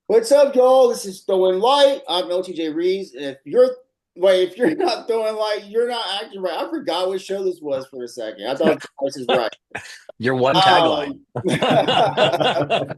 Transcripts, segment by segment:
What's up, y'all? This is Throwing Light. I'm LTJ Reeves. And if you're not throwing light, you're not acting right. I forgot what show this was for a second. I thought this is right. Your one tagline. Um,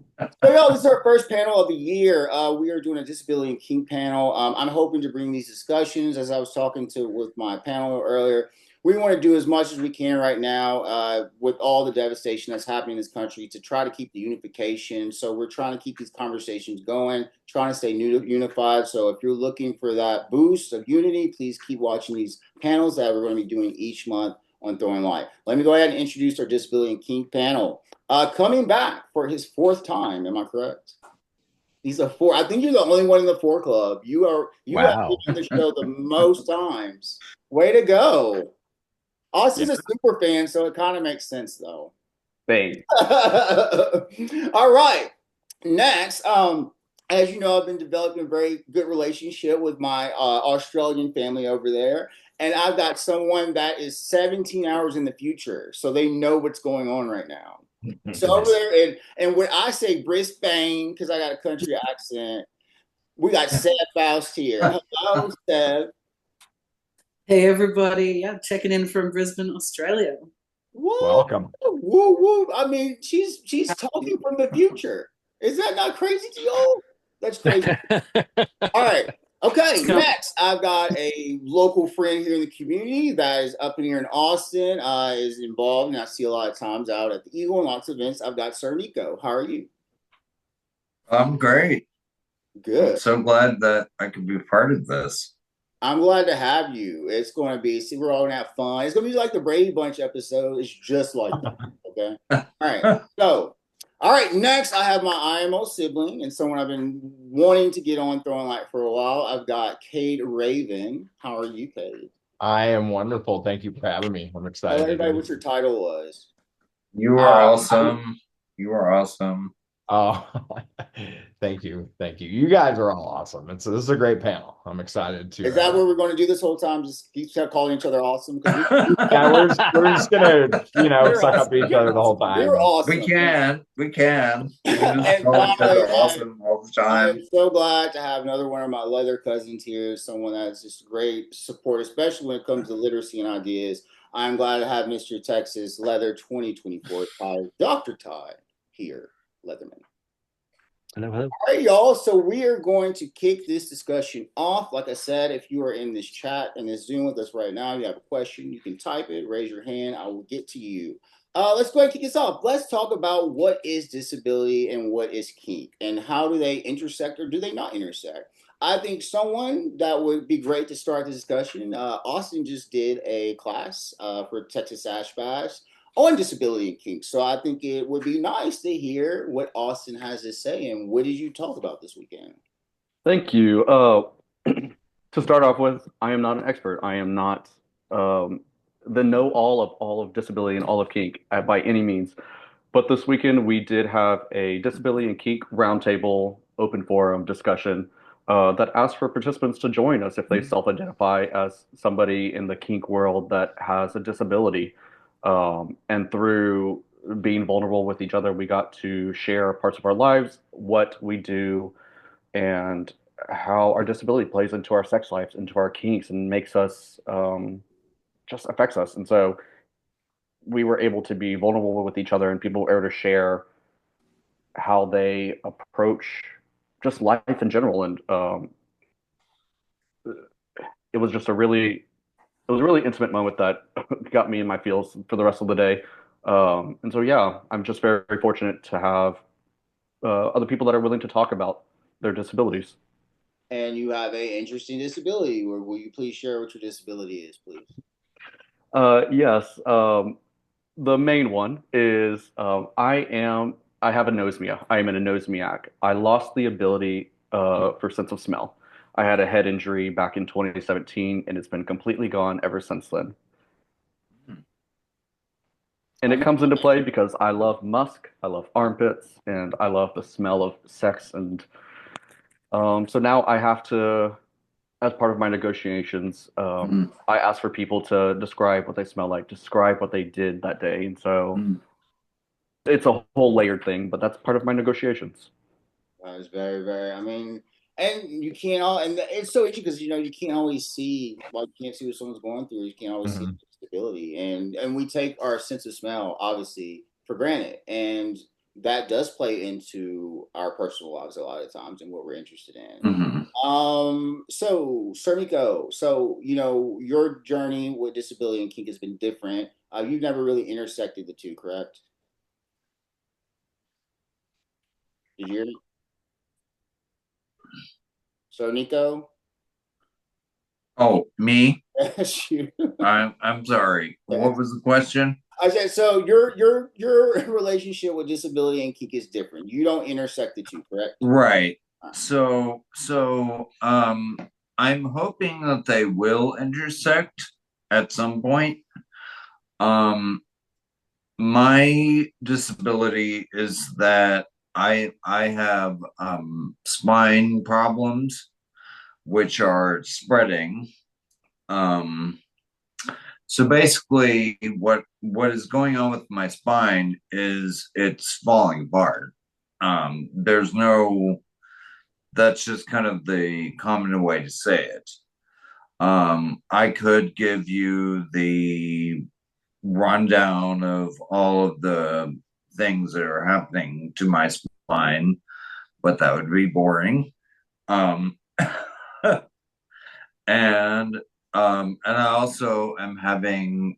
so, y'all, this is our first panel of the year. We are doing a disability and kink panel. I'm hoping to bring these discussions, as I was talking to with my panel earlier. We want to do as much as we can right now with all the devastation that's happening in this country to try to keep the unification. So we're trying to keep these conversations going, trying to stay unified. So if you're looking for that boost of unity, please keep watching these panels that we're going to be doing each month on Throwing Light. Let me go ahead and introduce our disability and kink panel. Coming back for his fourth time, am I correct? He's a four. I think you're the only one in the four club. You have been Wow. on the show the most times. Way to go. Yeah. Austin's a super fan, so it kind of makes sense though. Thing. All right. Next, as you know, I've been developing a very good relationship with my Australian family over there. And I've got someone that is 17 hours in the future. So they know what's going on right now. So over Nice. there, and when I say Brisbane, because I got a country accent, we got Sev Faust here. Hello, Sev. Hey everybody, yeah, checking in from Brisbane, Australia. Whoa, Welcome. woo, woo. I mean, she's talking from the future. Is that not crazy to y'all? That's crazy. All right. Okay, next, I've got a local friend here in the community that is up in here in Austin, is involved, and I see a lot of times out at the Eagle and lots of events. I've got Sir Nico. How are you? I'm great. I'm Good. so glad that I could be a part of this. I'm glad to have you. It's going to be, see, we're all going to have fun. It's going to be like the Brady Bunch episode. It's just like that. Okay. All right. So, all right. Next, I have my IMO sibling and someone I've been wanting to get on Throwing Light for a while. I've got Cade Raven. How are you, Cade? I am wonderful. Thank you for having me. I'm Tell excited to everybody be what your here. title was. You are Uh, awesome. You are awesome. oh, thank you. Thank you. You guys are all awesome. This is a great panel. I'm excited to Is that what we're going to do this whole time? Just keep calling each other awesome? Because yeah, we're just gonna, you're suck up to awesome. each other the whole You're time. We awesome. can. We can. We can just And call each finally, other awesome all the I am time. so glad to have another one of my leather cousins here, someone that's just great support, especially when it comes to literacy and ideas. I'm glad to have Mr. Texas Leather 2024 Dr. Ty here, Leatherman. Hello, hello. All right, y'all. So we are going to kick this discussion off. Like I said, if you are in this chat and this Zoom with us right now, you have a question, you can type it, raise your hand. I will get to you. Let's go ahead and kick this off. Let's talk about what is disability and what is kink and how do they intersect or do they not intersect? I think someone that would be great to start the discussion. Austin just did a class for Texas Sash Bash on disability and kink. So I think it would be nice to hear what Austin has to say and what did you talk about this weekend? Thank you. To start off with, I am not an expert. I am not um, the know all of disability and all of kink by any means. But this weekend we did have a disability and kink roundtable open forum discussion that asked for participants to join us if they self-identify as somebody in the kink world that has a disability. And through being vulnerable with each other, we got to share parts of our lives, what we do, and how our disability plays into our sex lives, into our kinks, and makes us just affects us. And so we were able to be vulnerable with each other, and people were able to share how they approach just life in general. And it was just it was a really intimate moment that got me in my feels for the rest of the day. And so, yeah, I'm just very, very fortunate to have other people that are willing to talk about their disabilities. And you have a interesting disability. Or will you please share what your disability is, please? Yes, the main one is I have anosmia. I am an anosmiac. I lost the ability for sense of smell. I had a head injury back in 2017, and it's been completely gone ever since then. And it Um, comes into play because I love musk, I love armpits, and I love the smell of sex. And so now I have to, as part of my negotiations, Mm, I ask for people to describe what they smell like, describe what they did that day. And so mm. it's a whole layered thing, but that's part of my negotiations. It's very, very. I mean, and you can't all, and it's so interesting because you can't always see, like you can't see what someone's going through. You can't always see disability, and we take our sense of smell obviously for granted, and that does play into our personal lives a lot of times and what we're interested in. Mhm. So Sir Nico, so your journey with disability and kink has been different. You've never really intersected the two, correct? Did you hear me? So Nico? Oh, me? Shoot. I'm sorry. What was the question? I said so. Your relationship with disability and kink is different. You don't intersect the two, correct? Right. So I'm hoping that they will intersect at some point. Um, my disability is that I have spine problems which are spreading. Um, so basically what is going on with my spine is it's falling apart. There's no That's just kind of the common way to say it. I could give you the rundown of all of the things that are happening to my spine, but that would be boring. Um, and I also am having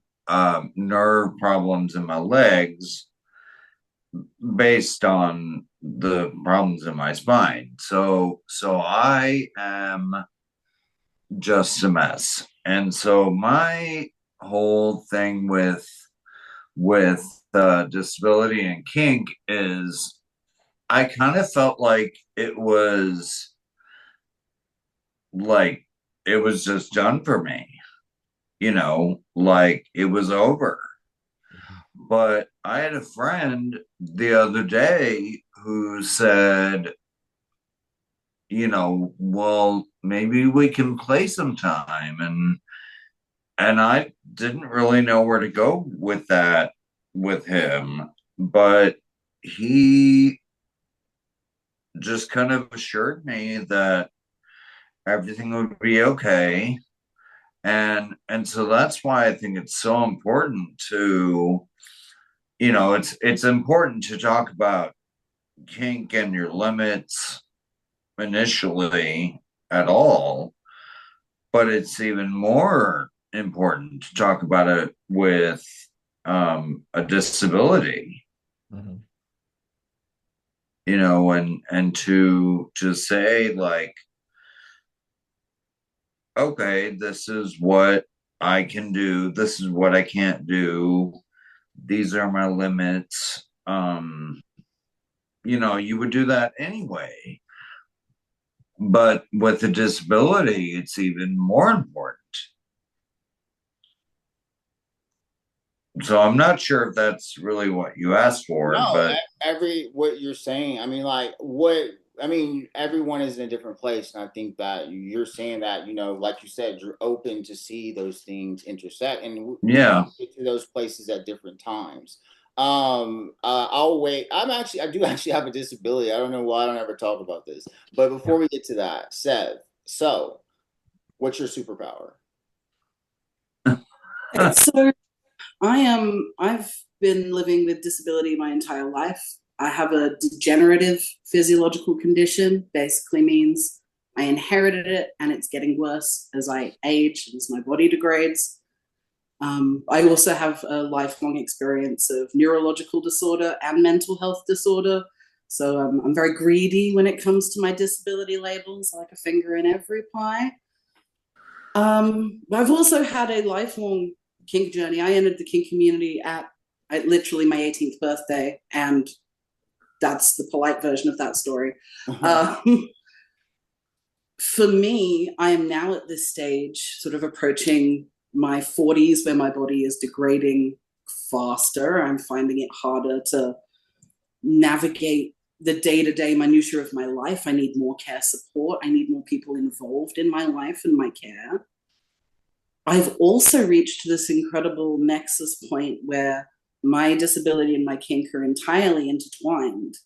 nerve problems in my legs based on the problems in my spine. So I am just a mess. And so my whole thing with disability and kink is I kind of felt like it was just done for me, like it was over. But I had a friend the other day who said, well, maybe we can play sometime. And I didn't really know where to go with that with him, but he just kind of assured me that everything would be okay. And so that's why I think it's so important to, it's important to talk about kink and your limits initially at all, but it's even more important to talk about it with a disability, and to say like, okay, this is what I can do, this is what I can't do, these are my limits. You would do that anyway, but with a disability it's even more important. So I'm not sure if that's really what you asked for, No, but what you're saying. I mean, everyone is in a different place, and I think that you're saying that like you said, you're open to see those things intersect, and we yeah. get to those places at different times. I'll wait. I do actually have a disability. I don't know why I don't ever talk about this, but before we get to that, Sev, so what's your superpower? So I've been living with disability my entire life. I have a degenerative physiological condition, basically means I inherited it and it's getting worse as I age and as my body degrades. I also have a lifelong experience of neurological disorder and mental health disorder. So I'm very greedy when it comes to my disability labels, like a finger in every pie. I've also had a lifelong kink journey. I entered the kink community at literally my 18th birthday, and that's the polite version of that story. For me, I am now at this stage, sort of approaching my 40s, where my body is degrading faster. I'm finding it harder to navigate the day-to-day minutiae of my life. I need more care support. I need more people involved in my life and my care. I've also reached this incredible nexus point where my disability and my kink are entirely intertwined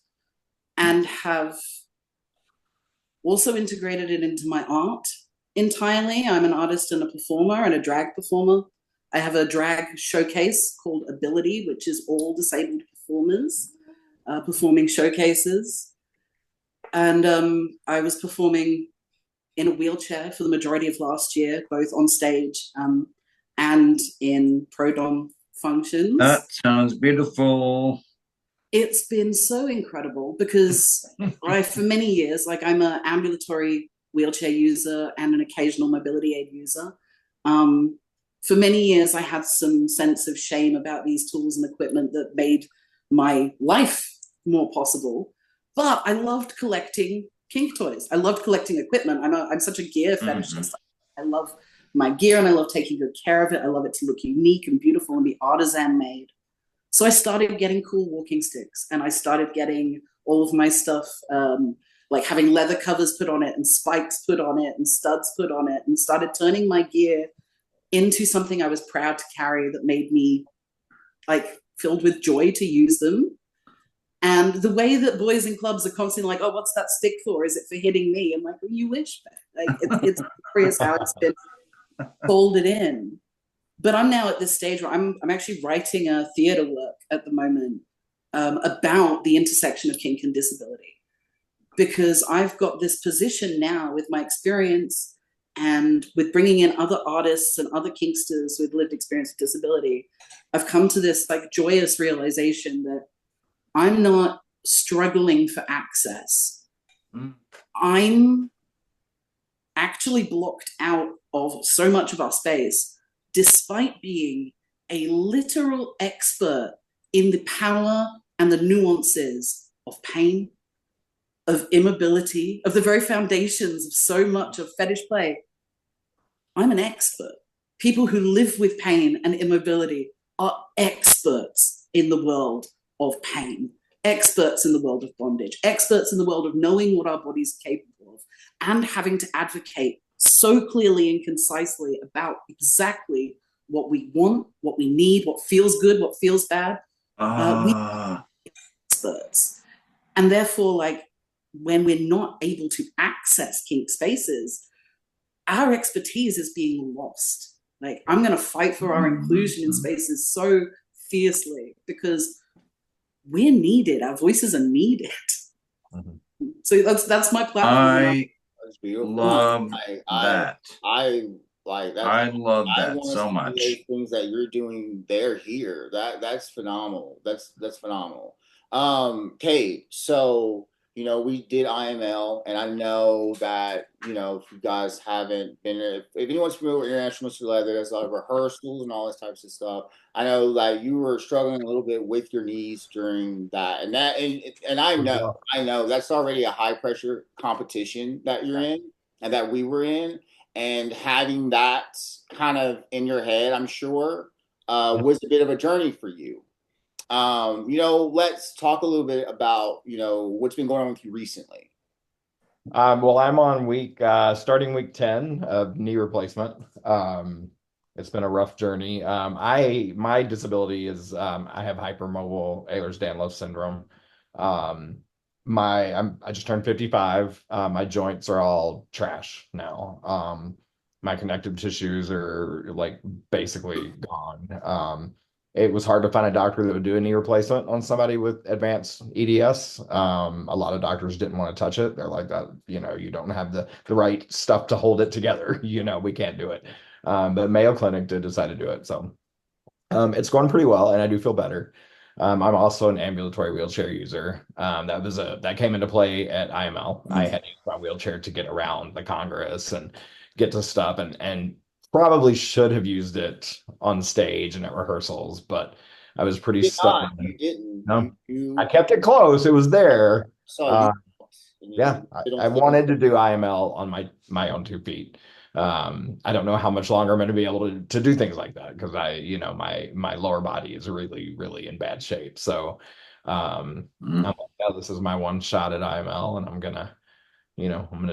and have also integrated it into my art entirely. I'm an artist and a performer and a drag performer. I have a drag showcase called Ability, which is all disabled performers performing showcases. And I was performing in a wheelchair for the majority of last year, both on stage and in pro-dom functions. That sounds beautiful. It's been so incredible because for many years, like I'm an ambulatory wheelchair user and an occasional mobility aid user. For many years, I had some sense of shame about these tools and equipment that made my life more possible. But I loved collecting kink toys. I loved collecting equipment. I'm such a gear fetishist. I love my gear and I love taking good care of it. I love it to look unique and beautiful and be artisan made. So I started getting cool walking sticks and I started getting all of my stuff, like having leather covers put on it and spikes put on it and studs put on it, and started turning my gear into something I was proud to carry that made me like filled with joy to use them. And the way that boys in clubs are constantly like, oh, what's that stick for? Is it for hitting me? I'm like, well, you wish. Like, it's curious how it's been folded in. But I'm now at this stage where I'm actually writing a theater work at the moment about the intersection of kink and disability, because I've got this position now with my experience and with bringing in other artists and other kinksters with lived experience with disability. I've come to this like joyous realization that I'm not struggling for access. I'm actually blocked out of so much of our space, despite being a literal expert in the power and the nuances of pain, of immobility, of the very foundations of so much of fetish play. I'm an expert. People who live with pain and immobility are experts in the world of pain, experts in the world of bondage, experts in the world of knowing what our bodies are capable of, and having to advocate so clearly and concisely about exactly what we want, what we need, what feels good, what feels bad. We are experts. And therefore, like, when we're not able to access kink spaces, our expertise is being lost. Like, I'm going to fight for our inclusion in spaces so fiercely because we're needed. Our voices are needed. So that's my platform. I That's beautiful. love that. I like that. I love I that wanna so see much. those things that you're doing there here. That's phenomenal. That's phenomenal. Cade, so we did IML, and I know that if you guys haven't been, if anyone's familiar with International Mr. Leather, there's a lot of rehearsals and all this types of stuff. I know that you were struggling a little bit with your knees during that, and I know that's already a high pressure competition that you're in and that we were in, and having that kind of in your head, I'm sure, was a bit of a journey for you. Let's talk a little bit about what's been going on with you recently. Well, I'm on starting week 10 of knee replacement. It's been a rough journey. My disability is I have hypermobile Ehlers-Danlos syndrome. I just turned 55. My joints are all trash now. My connective tissues are like basically gone. It was hard to find a doctor that would do a knee replacement on somebody with advanced EDS. A lot of doctors didn't want to touch it. They're like that, you don't have the right stuff to hold it together. We can't do it. But Mayo Clinic did decide to do it. So it's going pretty well, and I do feel better. I'm also an ambulatory wheelchair user. That came into play at IML. I had to use my wheelchair to get around the Congress and get to stuff, and probably should have used it on stage and at rehearsals, but I was pretty stuck. You didn't. No, I kept it close. It was there. Yeah, I wanted to do IML on my own 2 feet. I don't know how much longer I'm going to be able to do things like that because my lower body is really, really in bad shape. So I'm like, yeah, this is my one shot at IML, and I'm gonna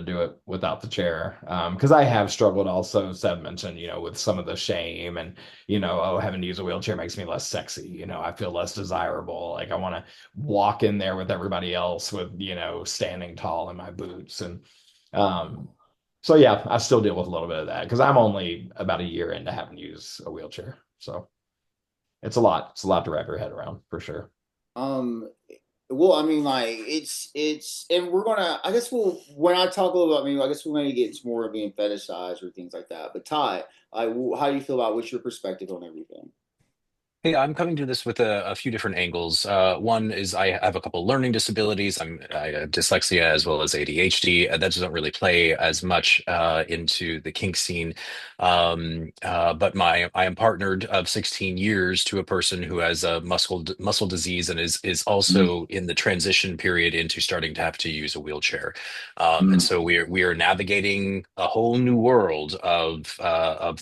do it without the chair. Because I have struggled also, Sev mentioned, with some of the shame and, having to use a wheelchair makes me less sexy. I feel less desirable. Like I want to walk in there with everybody else with, standing tall in my boots. And So yeah, I still deal with a little bit of that because I'm only about a year into having to use a wheelchair. So it's a lot. It's a lot to wrap your head around for sure. Um, well, I mean, like and we're gonna. I guess we'll when I talk a little about me, I guess we're gonna get into more of being fetishized or things like that. But Ty, how do you feel about what's your perspective on everything? Hey, I'm coming to this with a few different angles. One is I have a couple learning disabilities. I have dyslexia as well as ADHD. That doesn't really play as much into the kink scene. But I am partnered of 16 years to a person who has a muscle disease and is Mm, also in the transition period into starting to have to use a wheelchair. And mm, so we are navigating a whole new world of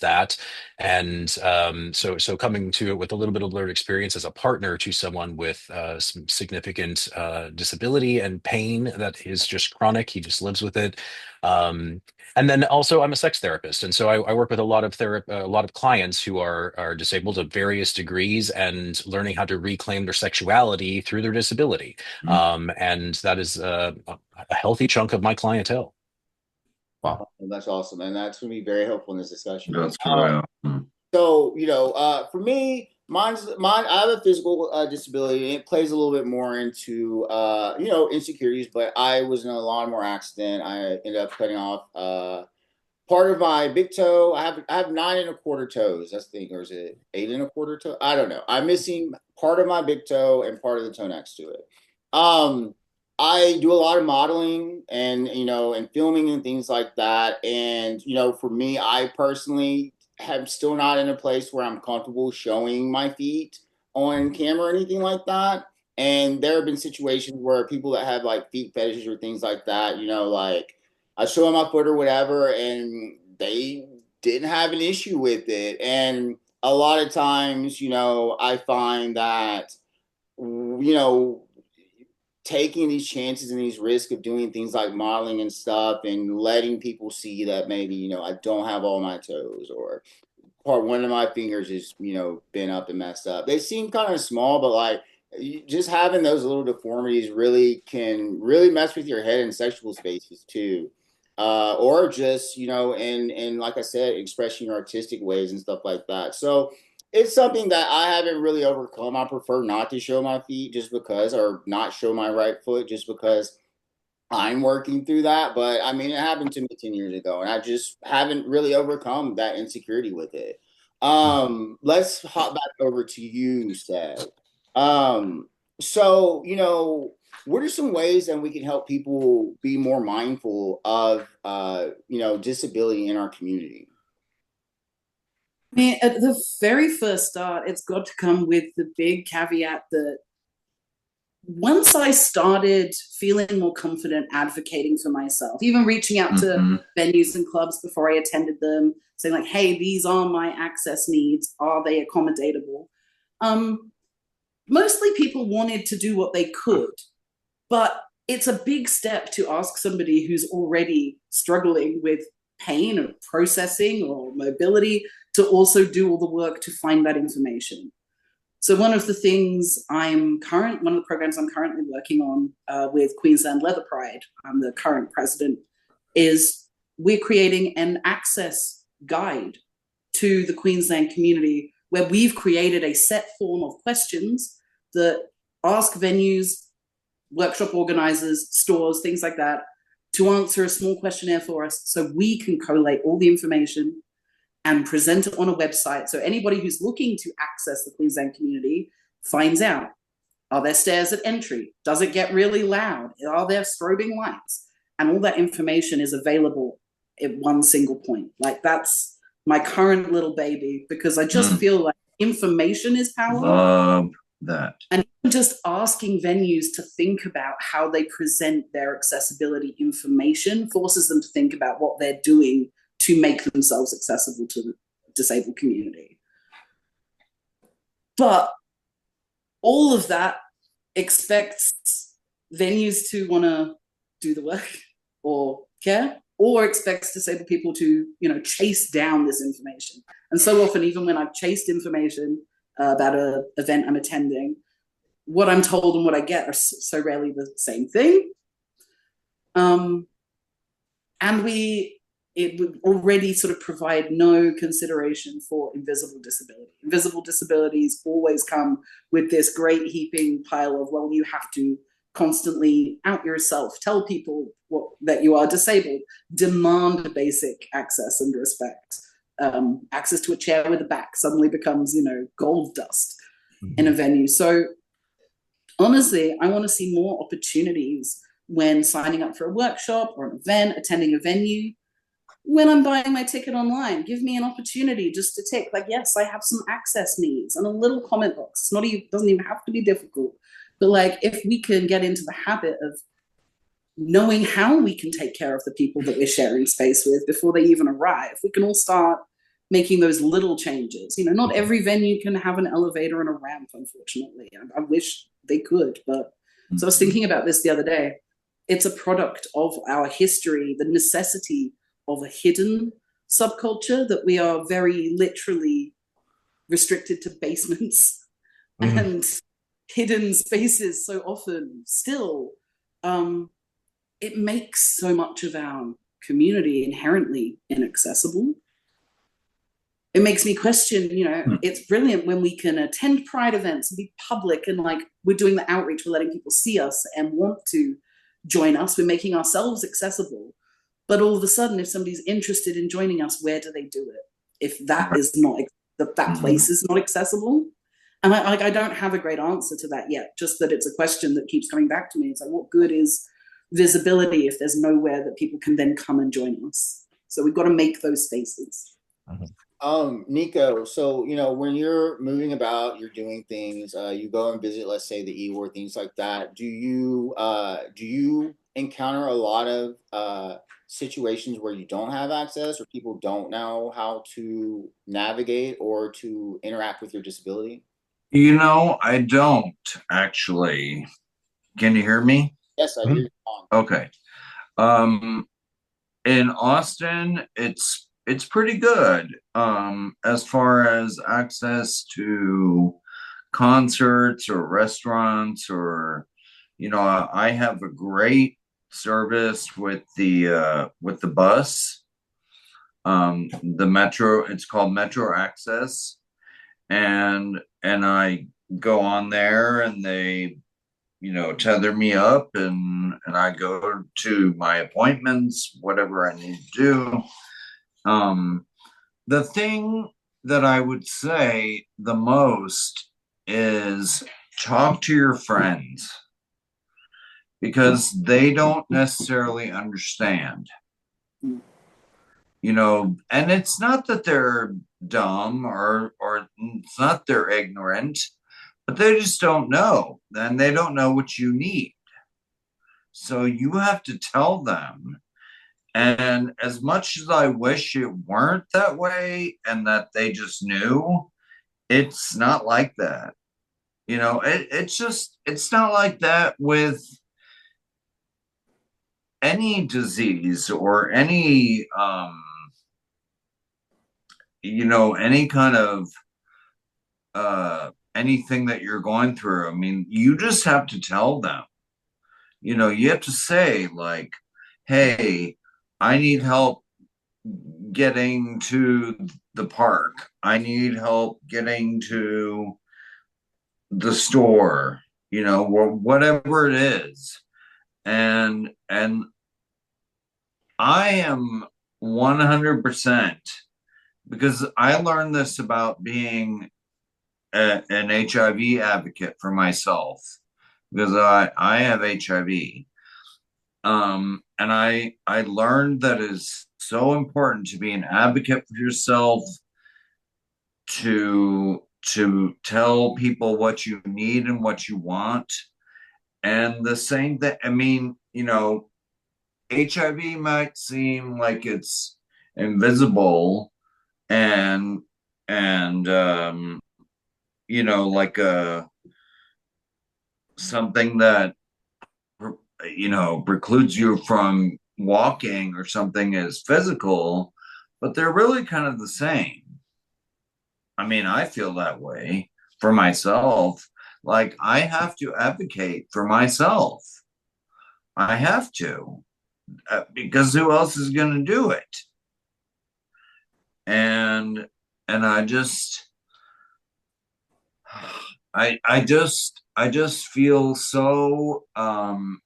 that. And so coming to it with a little bit of learned experience as a partner to someone with some significant disability and pain that is just chronic, he just lives with it. Um, and then also, I'm a sex therapist, and so I work with a lot of clients who are disabled to various degrees and learning how to reclaim their sexuality through their disability. mm. And that is a healthy chunk of my clientele. Wow. That's awesome, and that's going to be very helpful in this discussion. That's really awesome. So, for me, mine. I have a physical disability, and it plays a little bit more into insecurities. But I was in a lawnmower accident. I ended up cutting off part of my big toe. I have 9 1/4 toes. That's the thing, or is it 8 1/4 toe? I don't know. I'm missing part of my big toe and part of the toe next to it. Um, I do a lot of modeling and and filming and things like that. And for me, I personally have still not in a place where I'm comfortable showing my feet on camera or anything like that. And there have been situations where people that have like feet fetishes or things like that, like I show them my foot or whatever, and they didn't have an issue with it. And a lot of times, I find that, you know, taking these chances and these risks of doing things like modeling and stuff and letting people see that maybe, I don't have all my toes or part one of my fingers is been up and messed up. They seem kind of small, but like just having those little deformities really can really mess with your head in sexual spaces too. Or just in like I said, expressing your artistic ways and stuff like that. So it's something that I haven't really overcome. I prefer not to show my feet just because, or not show my right foot just because I'm working through that. But I mean, it happened to me 10 years ago, and I just haven't really overcome that insecurity with it. Let's hop back over to you, Seb. Um, so, what are some ways that we can help people be more mindful of, disability in our community? I mean, at the very first start, it's got to come with the big caveat that once I started feeling more confident advocating for myself, even reaching out to Mm-hmm. venues and clubs before I attended them, saying like, "Hey, these are my access needs. Are they accommodatable?" Um, Mostly people wanted to do what they could, but it's a big step to ask somebody who's already struggling with pain or processing or mobility to also do all the work to find that information. So one of the programs I'm currently working on with Queensland Leather Pride, I'm the current president, is we're creating an access guide to the Queensland community where we've created a set form of questions that ask venues, workshop organizers, stores, things like that, to answer a small questionnaire for us so we can collate all the information and present it on a website so anybody who's looking to access the Queensland community finds out. Are there stairs at entry? Does it get really loud? Are there strobing lights? And all that information is available at one single point. Like that's my current little baby because I just feel like information is power. Love that. And just asking venues to think about how they present their accessibility information forces them to think about what they're doing to make themselves accessible to the disabled community. But all of that expects venues to want to do the work or care, or expects disabled people to, chase down this information. And so often, even when I've chased information about an event I'm attending, what I'm told and what I get are so rarely the same thing. And it would already sort of provide no consideration for invisible disability. Invisible disabilities always come with this great heaping pile of, well, you have to constantly out yourself, tell people that you are disabled, demand basic access and respect. Access to a chair with a back suddenly becomes, gold dust in a venue. So honestly, I want to see more opportunities when signing up for a workshop or an event, attending a venue. When I'm buying my ticket online, give me an opportunity just to tick, like, yes, I have some access needs, and a little comment box. Doesn't even have to be difficult. But like, if we can get into the habit of knowing how we can take care of the people that we're sharing space with before they even arrive, we can all start making those little changes. Not every venue can have an elevator and a ramp, unfortunately. I wish they could, but so I was thinking about this the other day. It's a product of our history, the necessity of a hidden subculture, that we are very literally restricted to basements and hidden spaces so often still. It makes so much of our community inherently inaccessible. It makes me question, it's brilliant when we can attend Pride events and be public, and like, we're doing the outreach, we're letting people see us and want to join us, we're making ourselves accessible. But all of a sudden, if somebody's interested in joining us, where do they do it? If that is not, that place is not accessible. And I don't have a great answer to that yet, just that it's a question that keeps coming back to me. It's like, what good is visibility if there's nowhere that people can then come and join us? So we've got to make those spaces. Nico, so when you're moving about, you're doing things, you go and visit, let's say, the E-Ward, things like that. Do you encounter a lot of situations where you don't have access, or people don't know how to navigate or to interact with your disability? I don't actually. Can you hear me? Yes, I hear you. Okay. In Austin, it's pretty good as far as access to concerts or restaurants, or I have a great service with the bus, the Metro. It's called Metro Access, and I go on there, and they tether me up, and I go to my appointments, whatever I need to do. The thing that I would say the most is talk to your friends, because they don't necessarily understand. And it's not that they're dumb or it's not they're ignorant, but they just don't know, and they don't know what you need. So you have to tell them. And as much as I wish it weren't that way and that they just knew, it's not like that. It's not like that with any disease or any any kind of anything that you're going through. I mean, you just have to tell them. You have to say, like, hey, I need help getting to the park. I need help getting to the store, whatever it is. And I am 100%, because I learned this about being an HIV advocate for myself, because I have HIV. And I learned that it's so important to be an advocate for yourself, to tell people what you need and what you want. And the same thing, I mean, HIV might seem like it's invisible and like something that precludes you from walking or something is physical, but they're really kind of the same. I mean, I feel that way for myself. Like, I have to advocate for myself. I have to. because who else is going to do it? And I just feel so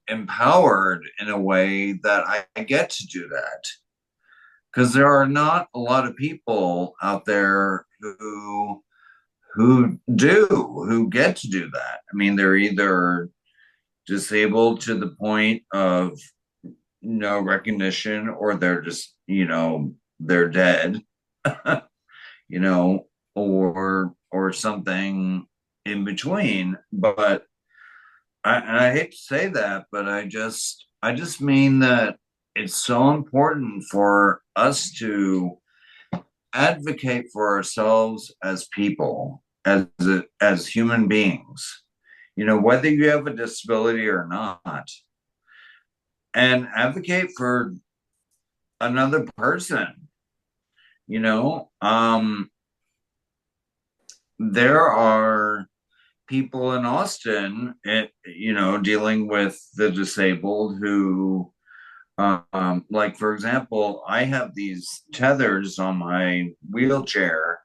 empowered in a way that I get to do that, because there are not a lot of people out there who get to do that. I mean, they're either disabled to the point of no recognition, or they're just, they're dead, you know, or something in between. But I hate to say that, but I just mean that it's so important for us to advocate for ourselves as people, as human beings, whether you have a disability or not, and advocate for another person. There are people in Austin, dealing with the disabled who, like, for example, I have these tethers on my wheelchair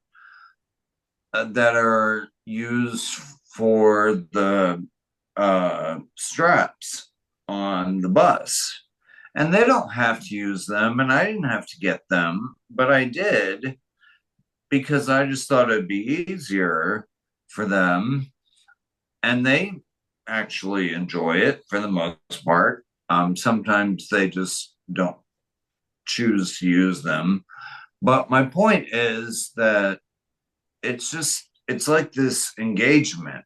that are used for the straps on the bus. And they don't have to use them, and I didn't have to get them, but I did because I just thought it'd be easier for them. And they actually enjoy it for the most part. Sometimes they just don't choose to use them. But my point is that it's like this engagement,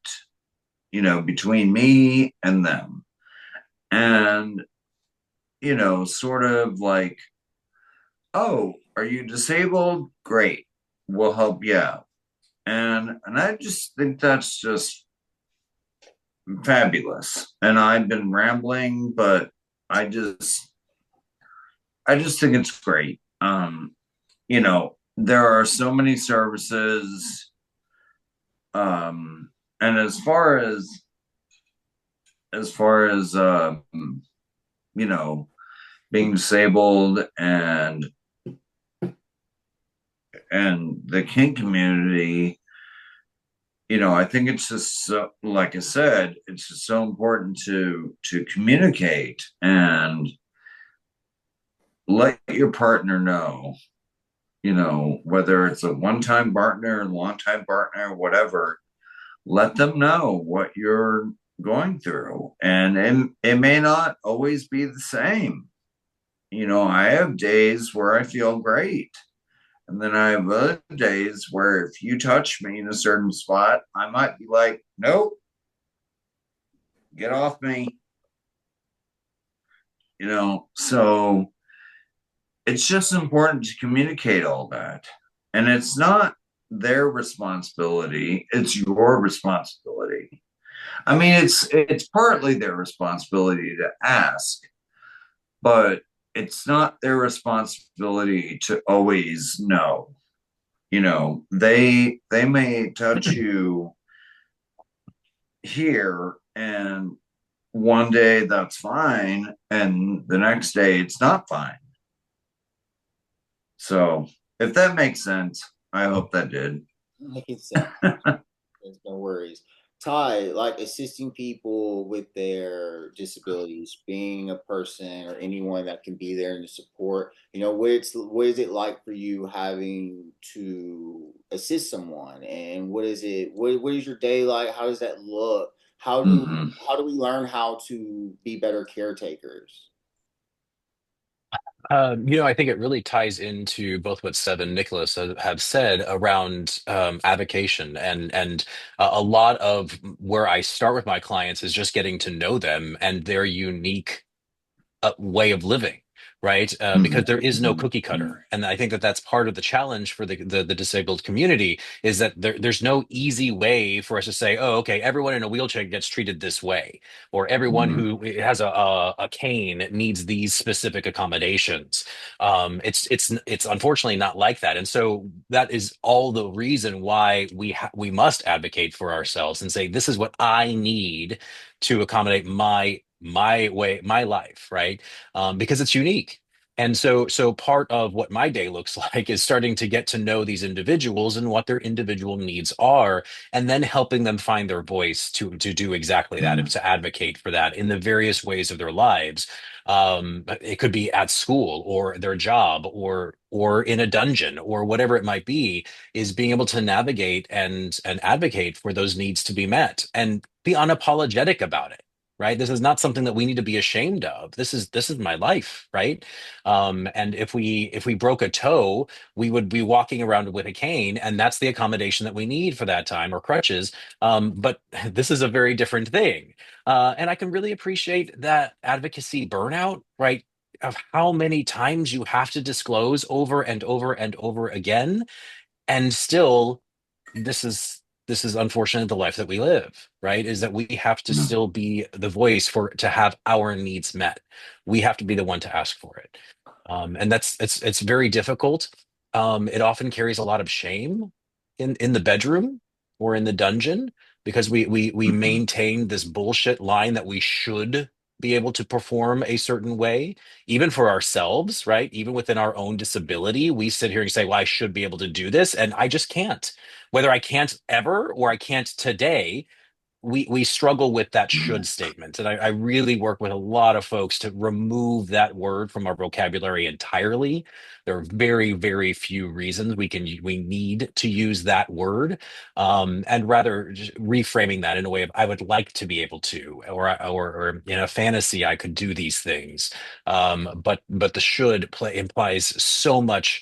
between me and them. And, sort of like, oh, are you disabled? Great. We'll help you out. And I just think that's just fabulous. And I've been rambling, but I just think it's great. There are so many services. And as far as being disabled and the kink community, I think it's just so, like I said, it's just so important to communicate and let your partner know, whether it's a one-time partner, long-time partner, whatever, let them know what you're going through. And it may not always be the same. I have days where I feel great. And then I have other days where if you touch me in a certain spot, I might be like, nope, get off me. So it's just important to communicate all that. And it's not their responsibility, it's your responsibility. I mean, it's partly their responsibility to ask, but it's not their responsibility to always know. They may touch you here, and one day that's fine, and the next day it's not fine. So if that makes sense, I hope that did. Makes sense. There's no worries. Ty, like assisting people with their disabilities, being a person or anyone that can be there and to support, what is it like for you having to assist someone, and what is your day like? How does that look? How do we learn how to be better caretakers? I think it really ties into both what Sev and Nicholas have said around avocation, and a lot of where I start with my clients is just getting to know them and their unique way of living, right? Because there is no cookie cutter, and I think that that's part of the challenge for the disabled community is that there's no easy way for us to say, oh, okay, everyone in a wheelchair gets treated this way, or everyone who has a cane needs these specific accommodations. It's unfortunately not like that, and so that is all the reason why we must advocate for ourselves and say this is what I need to accommodate my way, my life, right? Because it's unique. And so part of what my day looks like is starting to get to know these individuals and what their individual needs are, and then helping them find their voice to do exactly that, to advocate for that in the various ways of their lives. It could be at school or their job or in a dungeon or whatever it might be, is being able to navigate and advocate for those needs to be met and be unapologetic about it. Right. This is not something that we need to be ashamed of. This is my life, right? And if we broke a toe, we would be walking around with a cane, and that's the accommodation that we need for that time, or crutches. But this is a very different thing. And I can really appreciate that advocacy burnout, right? Of how many times you have to disclose over and over and over again, and still, this is unfortunately the life that we live, right? Is that we have to still be the voice for to have our needs met. We have to be the one to ask for it. And it's very difficult. It often carries a lot of shame in the bedroom or in the dungeon, because we maintain this bullshit line that we should be able to perform a certain way, even for ourselves, right? Even within our own disability, we sit here and say, well, I should be able to do this, and I just can't. Whether I can't ever or I can't today, we struggle with that should statement. And I really work with a lot of folks to remove that word from our vocabulary entirely. There are very, very few reasons we need to use that word, and rather just reframing that in a way of, I would like to be able to, or in a fantasy I could do these things. But the should play implies so much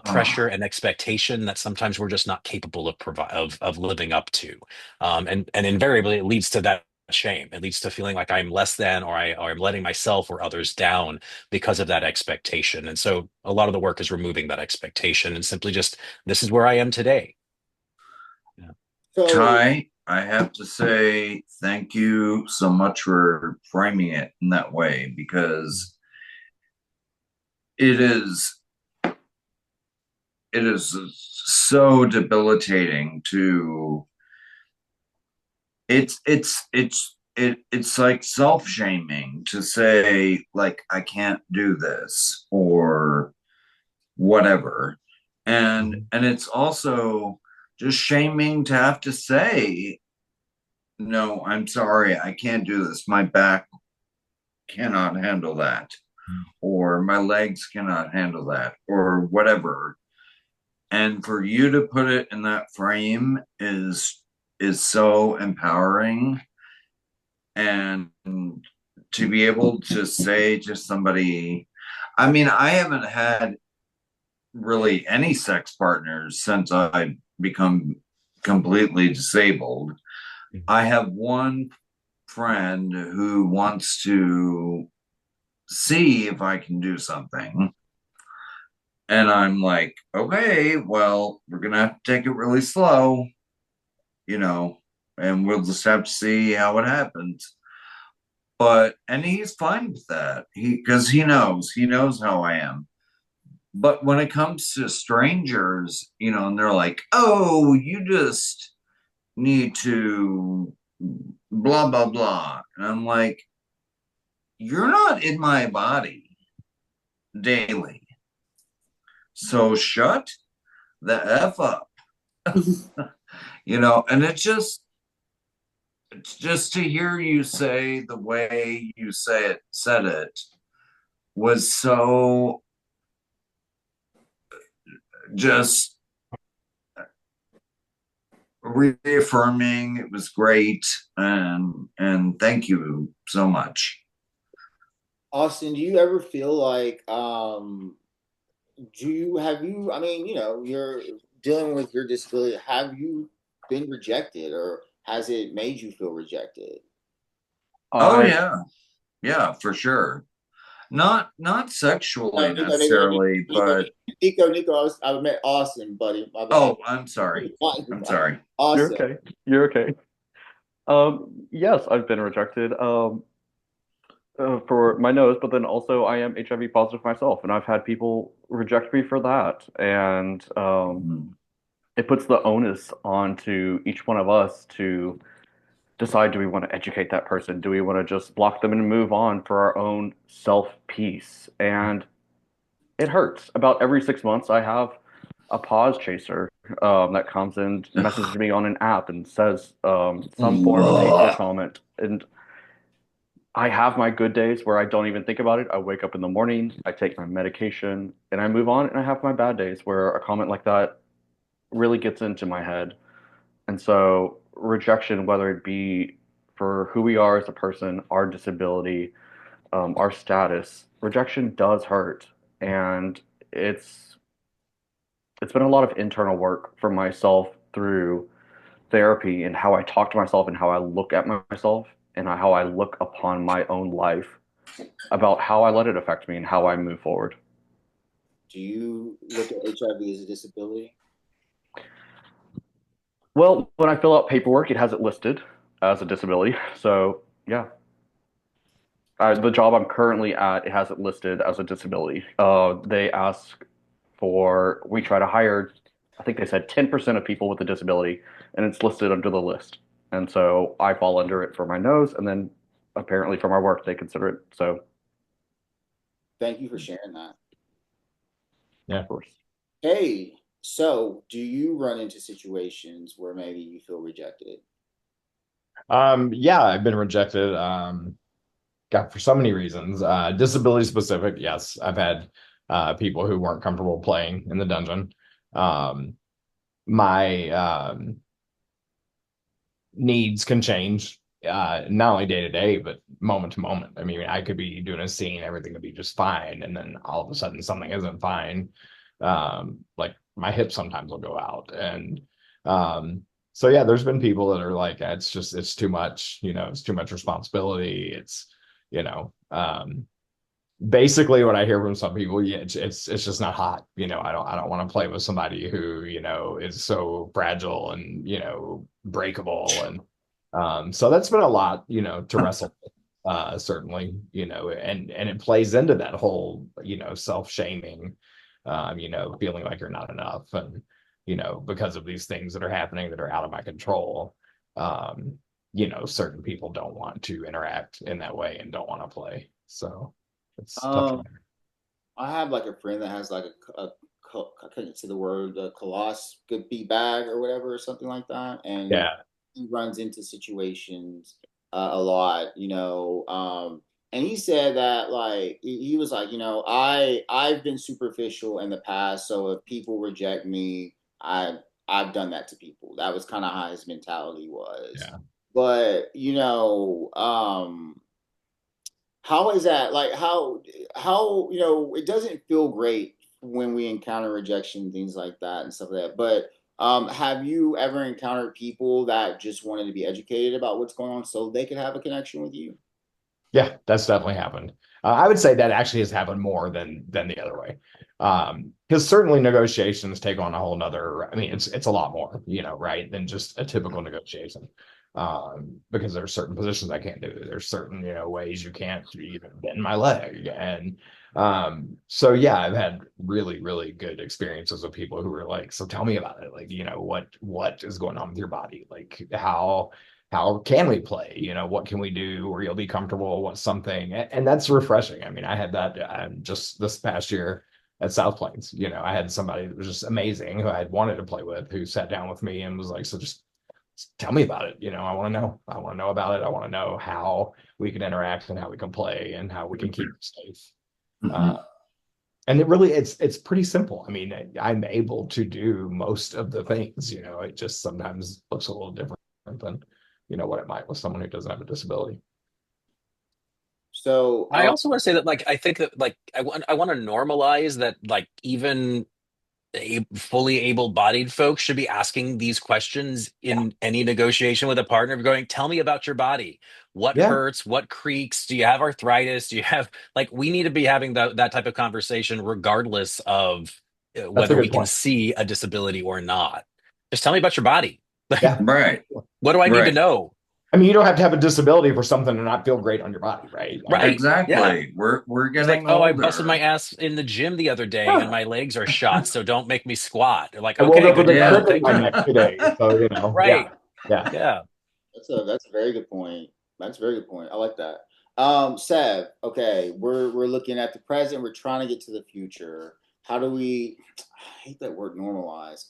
pressure and expectation that sometimes we're just not capable of living up to. And invariably it leads to that shame. It leads to feeling like I'm less than, or I'm letting myself or others down because of that expectation. And so a lot of the work is removing that expectation and simply just, this is where I am today. Yeah. So, Ty, I have to say thank you so much for framing it in that way, because it is it is so debilitating to it's like self-shaming to say, like, I can't do this or whatever. And it's also just shaming to have to say, no, I'm sorry, I can't do this, my back cannot handle that, or my legs cannot handle that, or whatever. And for you to put it in that frame is so empowering. And to be able to say to somebody, I mean, I haven't had really any sex partners since I become completely disabled. I have one friend who wants to see if I can do something. And I'm like, okay, well, we're going to have to take it really slow, you know, and we'll just have to see how it happens. And he's fine with that. Because he knows how I am. But when it comes to strangers, and they're like, oh, you just need to blah, blah, blah. And I'm like, you're not in my body daily. So shut the F up. And it's just to hear you say the way you said it was so just reaffirming. It was great, and thank you so much. Austin, do you ever feel like I mean, you're dealing with your disability. Have you been rejected, or has it made you feel rejected? Oh I yeah, for sure. Not sexually Nico, Nico, necessarily, Nico, but Nico, I meant Austin, buddy. My bad. oh, I'm sorry. I'm sorry. You're Austin. okay. You're okay. Yes, I've been rejected for my nose, but then also I am HIV positive myself, and I've had people reject me for that. And it puts the onus onto each one of us to decide, do we want to educate that person? Do we want to just block them and move on for our own self-peace? And it hurts. About every 6 months, I have a pause chaser that comes and messages me on an app and says some form of hateful comment. And I have my good days where I don't even think about it. I wake up in the morning, I take my medication, and I move on. And I have my bad days where a comment like that really gets into my head. And so rejection, whether it be for who we are as a person, our disability, our status, rejection does hurt. And it's been a lot of internal work for myself through therapy and how I talk to myself and how I look at myself and how I look upon my own life about how I let it affect me and how I move forward. Do you look at HIV as a disability? Well, when I fill out paperwork, it has it listed as a disability. So, yeah. The job I'm currently at, it has it listed as a disability. They ask we try to hire, I think they said 10% of people with a disability, and it's listed under the list. And so I fall under it for my nose, and then apparently for my work, they consider it. So thank you for sharing that. yeah, of course. Hey, so do you run into situations where maybe you feel rejected? Yeah, I've been rejected. God, for so many reasons. Disability specific, yes. I've had people who weren't comfortable playing in the dungeon. My needs can change, not only day to day, but moment to moment. I mean, I could be doing a scene, everything could be just fine, and then all of a sudden something isn't fine. Like my hip sometimes will go out, and so yeah, there's been people that are like, it's too much, it's too much responsibility. It's, basically what I hear from some people, yeah, it's just not hot. I don't want to play with somebody who, is so fragile and, breakable. And so that's been a lot, to wrestle with, certainly, and it plays into that whole, self-shaming, feeling like you're not enough. And, because of these things that are happening that are out of my control, certain people don't want to interact in that way and don't want to play. So it's tough. I have like a friend that has like I couldn't say the word, a coloss could be bag or whatever or something like that, and Yeah. he runs into situations a lot, and he said that like he was like, I've been superficial in the past, so if people reject me, I've done that to people. That was kind of how his mentality was. Yeah. But how is that like how it doesn't feel great when we encounter rejection, things like that and stuff like that. But have you ever encountered people that just wanted to be educated about what's going on so they could have a connection with you? Yeah, that's definitely happened. I would say that actually has happened more than the other way. Because certainly negotiations take on a whole nother, I mean, it's a lot more, right, than just a typical negotiation. Because there's certain positions I can't do. There's certain, ways you can't even bend my leg. And so yeah, I've had really, really good experiences with people who were like, so tell me about it. Like, what is going on with your body? Like how can we play? What can we do where you'll be comfortable? What's something? And that's refreshing. I mean, I had that just this past year at South Plains. I had somebody that was just amazing who I had wanted to play with, who sat down with me and was like, so just tell me about it. I want to know. I want to know about it. I want to know how we can interact and how we can play and how we can keep safe. And it's pretty simple. I mean, I'm able to do most of the things. It just sometimes looks a little different than what it might with someone who doesn't have a disability. So I also want to say that, like, I think that, like, I want to normalize that, like, even fully able-bodied folks should be asking these questions in any negotiation with a partner, going, tell me about your body. What hurts? What creaks? Do you have arthritis? Do you have, like, we need to be having that type of conversation regardless of whether we can see a disability or not. Just tell me about your body. Yeah. Right. What do I need to know? I mean, you don't have to have a disability for something to not feel great on your body, right? Right. Exactly. Yeah. We're It's getting like, oh, I older. busted my ass in the gym the other day and my legs are shot, so don't make me squat. They're like, I woke okay, up good with to a know. crip in Thank my you. neck today, so Right. Yeah. That's a very good point. That's a very good point. I like that. Sev, okay, we're looking at the present, we're trying to get to the future. How do we, I hate that word, normalize.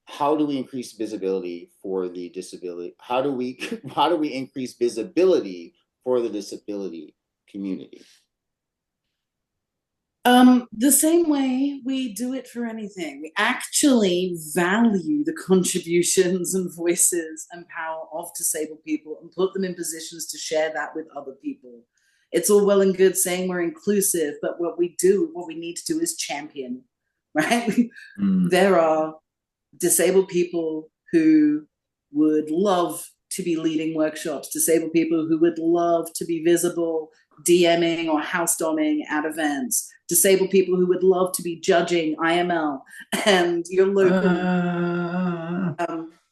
How do we increase visibility for the disability? How do we how do we increase visibility for the disability community? The same way we do it for anything. We actually value the contributions and voices and power of disabled people and put them in positions to share that with other people. It's all well and good saying we're inclusive, but what we need to do is champion, right? There are disabled people who would love to be leading workshops, disabled people who would love to be visible, DMing or house doming at events, disabled people who would love to be judging IML and your local.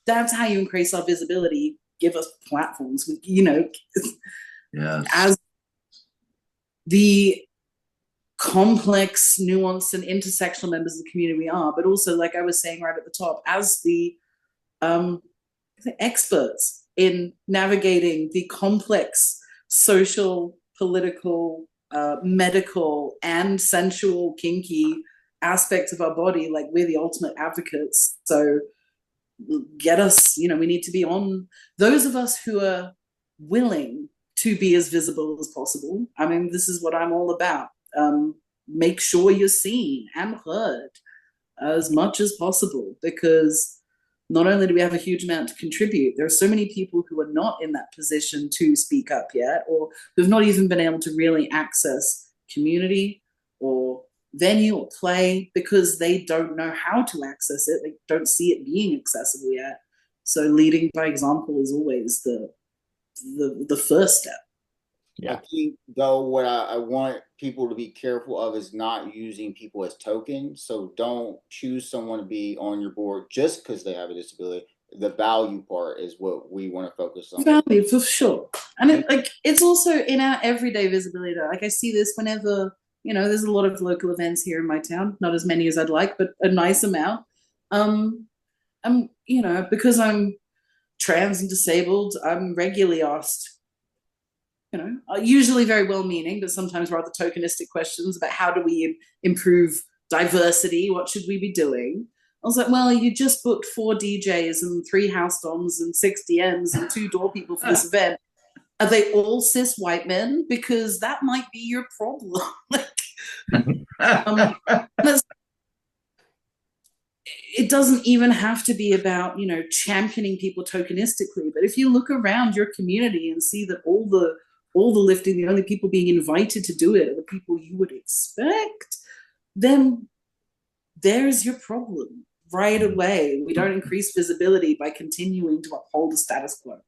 That's how you increase our visibility. Give us platforms. Yes. As the complex, nuanced, and intersectional members of the community we are, but also, like I was saying right at the top, as the experts in navigating the complex social, political, medical, and sensual, kinky aspects of our body, like we're the ultimate advocates. So get us, we need to be on those of us who are willing to be as visible as possible. I mean, this is what I'm all about. Make sure you're seen and heard as much as possible, because not only do we have a huge amount to contribute, there are so many people who are not in that position to speak up yet, or who've not even been able to really access community or venue or play because they don't know how to access it. They don't see it being accessible yet. So leading by example is always the first step. Yeah. I think, though, what I want people to be careful of is not using people as tokens. So don't choose someone to be on your board just because they have a disability. The value part is what we want to focus on. Value, for sure. And it's also in our everyday visibility. Like I see this whenever, there's a lot of local events here in my town, not as many as I'd like, but a nice amount. Because I'm trans and disabled, I'm regularly asked, usually very well-meaning, but sometimes rather tokenistic questions about how do we improve diversity? What should we be doing? I was like, well, you just booked 4 DJs and 3 house doms and 6 DMs and 2 door people for this event. Are they all cis white men? Because that might be your problem. It doesn't even have to be about, championing people tokenistically. But if you look around your community and see that all the lifting, the only people being invited to do it are the people you would expect, then there's your problem right away. We don't increase visibility by continuing to uphold the status quo.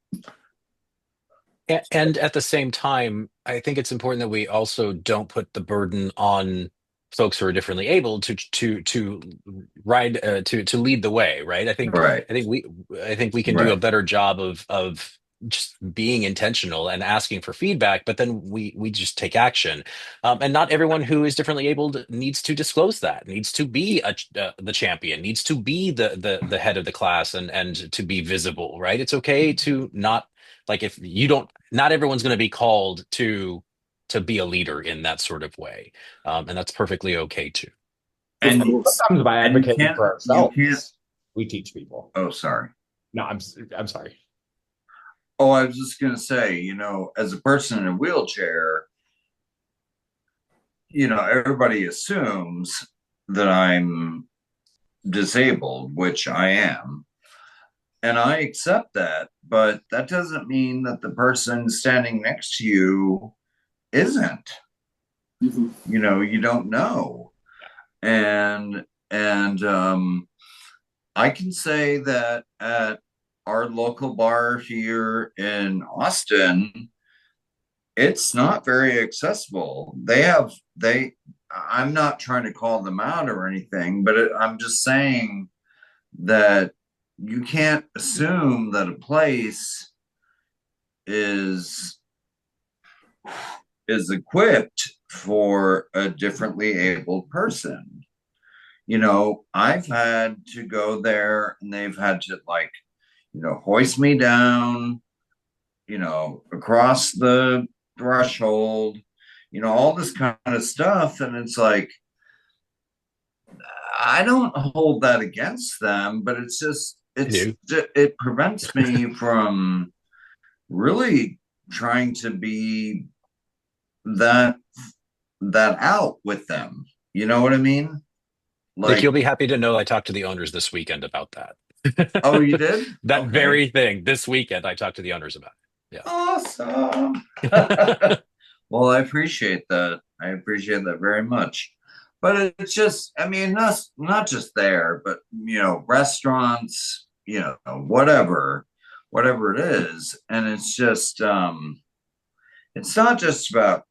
And at the same time, I think it's important that we also don't put the burden on folks who are differently able to lead the way, right? I think we can do a better job of just being intentional and asking for feedback, but then we just take action. And not everyone who is differently abled needs to disclose that, needs to be the champion, needs to be the head of the class and to be visible, right? It's okay to not, like, if you don't, not everyone's going to be called to be a leader in that sort of way. And that's perfectly okay too. And sometimes by advocating for ourselves, we teach people. Oh, sorry. No, I'm sorry. Oh, I was just going to say, as a person in a wheelchair, everybody assumes that I'm disabled, which I am. And I accept that, but that doesn't mean that the person standing next to you isn't. Mm-hmm. You don't know. And I can say that at our local bar here in Austin, it's not very accessible. I'm not trying to call them out or anything, but I'm just saying that you can't assume that a place is equipped for a differently abled person. I've had to go there and they've had to hoist me down, across the threshold, all this kind of stuff. And it's like, I don't hold that against them, but it's just, it prevents me from really trying to be that out with them. You know what I mean? Nick, you'll Like, be happy to know I talked to the owners this weekend about that. oh, you did? That Okay. very thing this weekend, I talked to the owners about it. Awesome. Well, I appreciate that. I appreciate that very much. But it's just, I mean, not just there, but restaurants, whatever it is. And it's just it's not just about,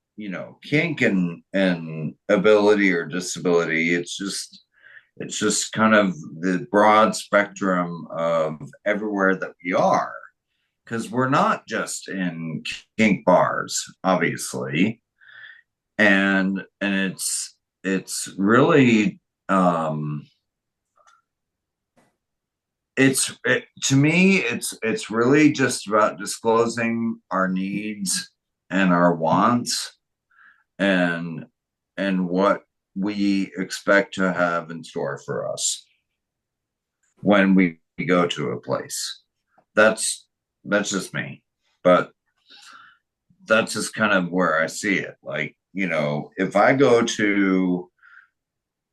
kink and ability or disability. It's just kind of the broad spectrum of everywhere that we are, because we're not just in kink bars, obviously, and it's really to me it's really just about disclosing our needs and our wants, and what we expect to have in store for us when we go to a place. That's just me, but that's just kind of where I see it. Like, if I go to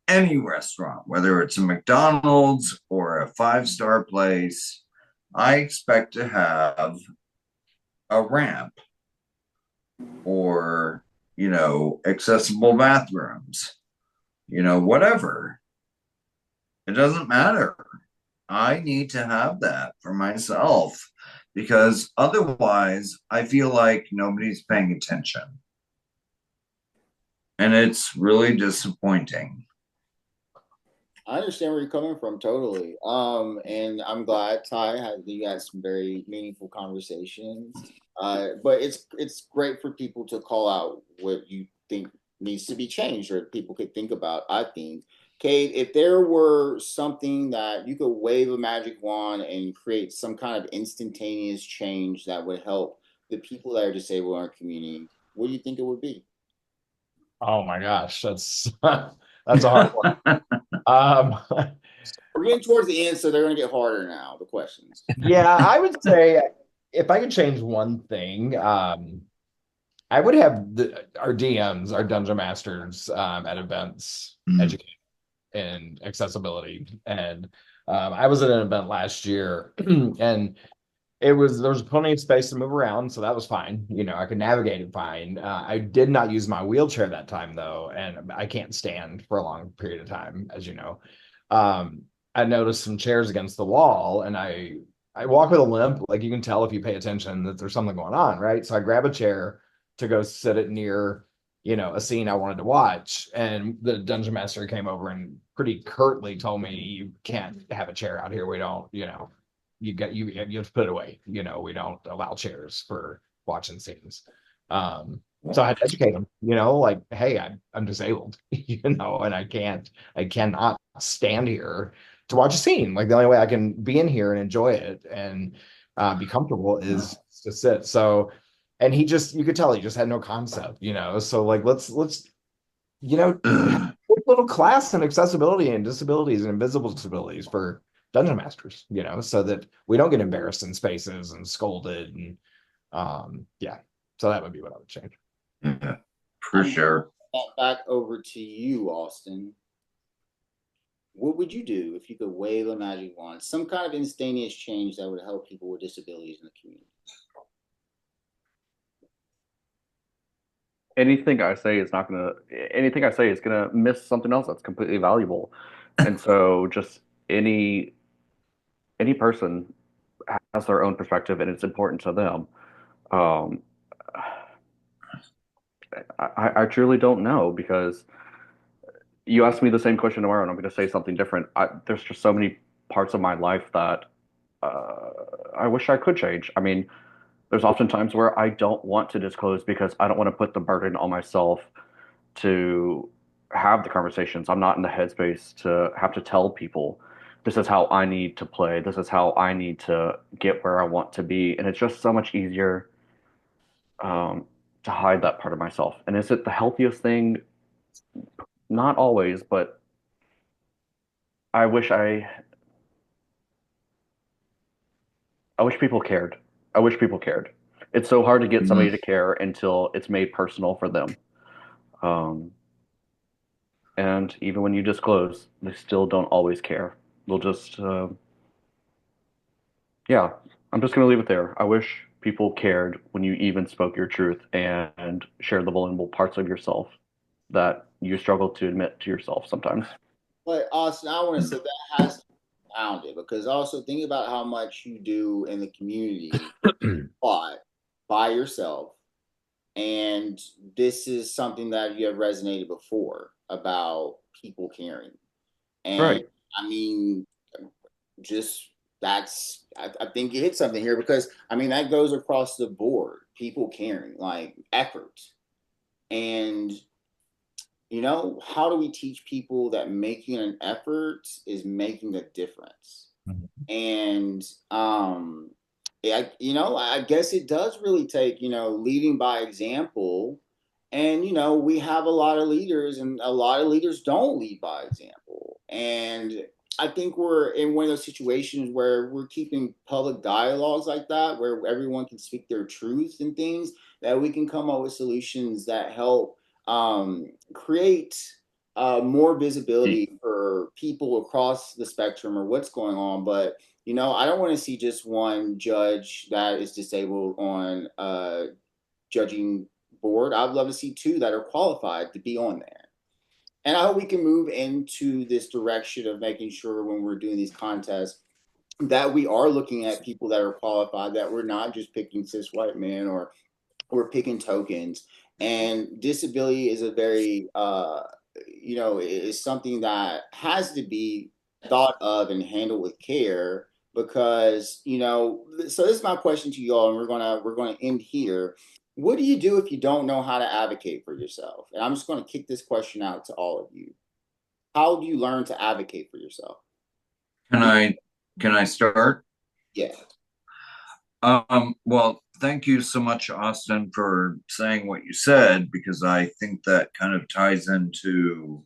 any restaurant, whether it's a McDonald's or a five-star place, I expect to have a ramp or, accessible bathrooms, whatever. It doesn't matter. I need to have that for myself, because otherwise I feel like nobody's paying attention. And it's really disappointing. I understand where you're coming from totally. And I'm glad you had some very meaningful conversations. But it's great for people to call out what you think needs to be changed or people could think about. I think, Cade, if there were something that you could wave a magic wand and create some kind of instantaneous change that would help the people that are disabled in our community, what do you think it would be? Oh my gosh, that's that's a hard one. Um, We're getting towards the end, so they're going to get harder now, the questions. yeah, I would say if I could change one thing, I would have our DMs, our dungeon masters, at events educate in accessibility. And I was at an event last year, and there was plenty of space to move around, so that was fine. I could navigate it fine. I did not use my wheelchair that time though, and I can't stand for a long period of time, as you know. I noticed some chairs against the wall, and I walk with a limp. Like, you can tell if you pay attention that there's something going on, right? So I grab a chair to go sit it near, a scene I wanted to watch, and the dungeon master came over and pretty curtly told me, "You can't have a chair out here. We don't, you have to put it away. We don't allow chairs for watching scenes." So I had to educate them, like, hey, I'm disabled, and I cannot stand here to watch a scene. Like, the only way I can be in here and enjoy it and be comfortable is to sit. So, and you could tell he just had no concept, So, like, let's have a little class in accessibility and disabilities and invisible disabilities for dungeon masters, so that we don't get embarrassed in spaces and scolded. And yeah, so that would be what I would change. Yeah, for sure. Back over to you, Austin. What would you do if you could wave a magic wand? Some kind of instantaneous change that would help people with disabilities in the community. Anything I say is gonna miss something else that's completely valuable. And so just any person has their own perspective and it's important to them. Um, I truly don't know, because you ask me the same question tomorrow and I'm going to say something different. There's just so many parts of my life that I wish I could change. I mean, there's often times where I don't want to disclose because I don't want to put the burden on myself to have the conversations. I'm not in the headspace to have to tell people. this is how I need to play. This is how I need to get where I want to be. And it's just so much easier to hide that part of myself. And is it the healthiest thing? Not always, but I wish I wish people cared. I wish people cared. It's so hard to get somebody to care until it's made personal for them. Um, and even when you disclose, they still don't always care. They'll just, yeah, I'm just going to leave it there. I wish people cared when you even spoke your truth and shared the vulnerable parts of yourself that you struggle to admit to yourself sometimes. But Austin, I want to say that has to be compounded, because also think about how much you do in the community by yourself. And this is something that you have resonated before about people caring. And Right. I mean, just I think you hit something here, because I mean that goes across the board. People caring, like effort. And how do we teach people that making an effort is making a difference? And I guess it does really take, leading by example. And we have a lot of leaders, and a lot of leaders don't lead by example. And I think we're in one of those situations where we're keeping public dialogues like that, where everyone can speak their truth and things, that we can come up with solutions that help create more visibility for people across the spectrum or what's going on. But I don't want to see just one judge that is disabled on a judging board. I'd love to see two that are qualified to be on there. And I hope we can move into this direction of making sure when we're doing these contests that we are looking at people that are qualified, that we're not just picking cis white men, or we're picking tokens. And disability is a very is something that has to be thought of and handled with care, because so this is my question to you all, and we're gonna end here. What do you do if you don't know how to advocate for yourself? And I'm just going to kick this question out to all of you. How do you learn to advocate for yourself? Can I start? Yeah. Well, thank you so much, Austin, for saying what you said, because I think that kind of ties into,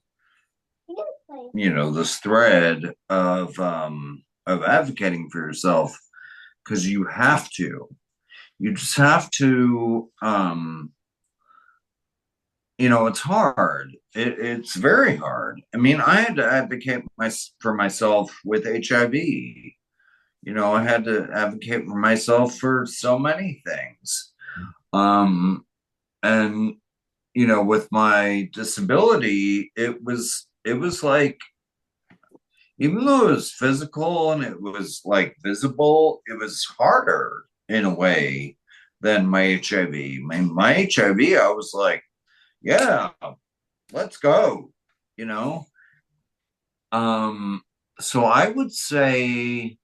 this thread of advocating for yourself, because you just have to, it's hard. It's very hard. I mean, I had to advocate for myself with HIV. I had to advocate for myself for so many things. And with my disability, it was like, even though it was physical and it was like visible, it was harder in a way than my HIV. My HIV, I was like, yeah, let's go, you know. So I would say,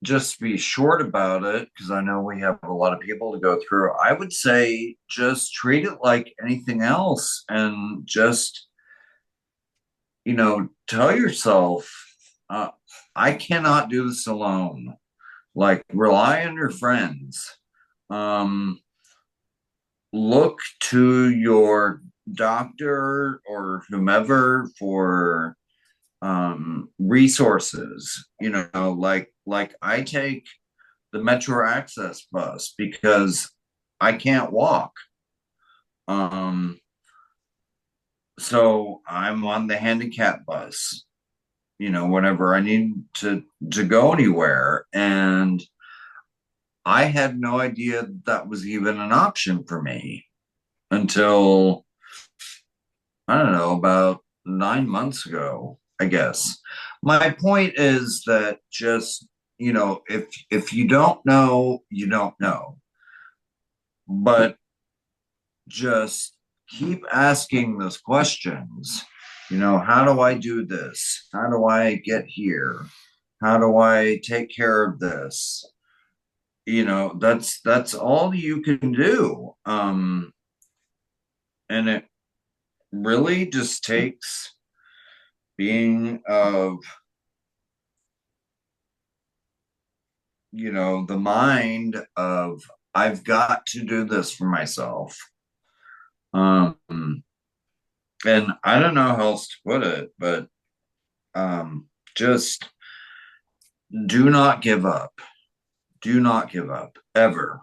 just be short about it, because I know we have a lot of people to go through. I would say just treat it like anything else, and just, tell yourself, I cannot do this alone. Like, rely on your friends. Look to your doctor or whomever for resources. Like I take the Metro Access bus because I can't walk. So I'm on the handicap bus, whenever I need to go anywhere. And I had no idea that was even an option for me until, I don't know, about 9 months ago, I guess. My point is that, just, if you don't know, you don't know. But just keep asking those questions. How do I do this? How do I get here? How do I take care of this? That's all you can do. And it really just takes being of, the mind of, I've got to do this for myself. And I don't know how else to put it, but just do not give up. Do not give up ever.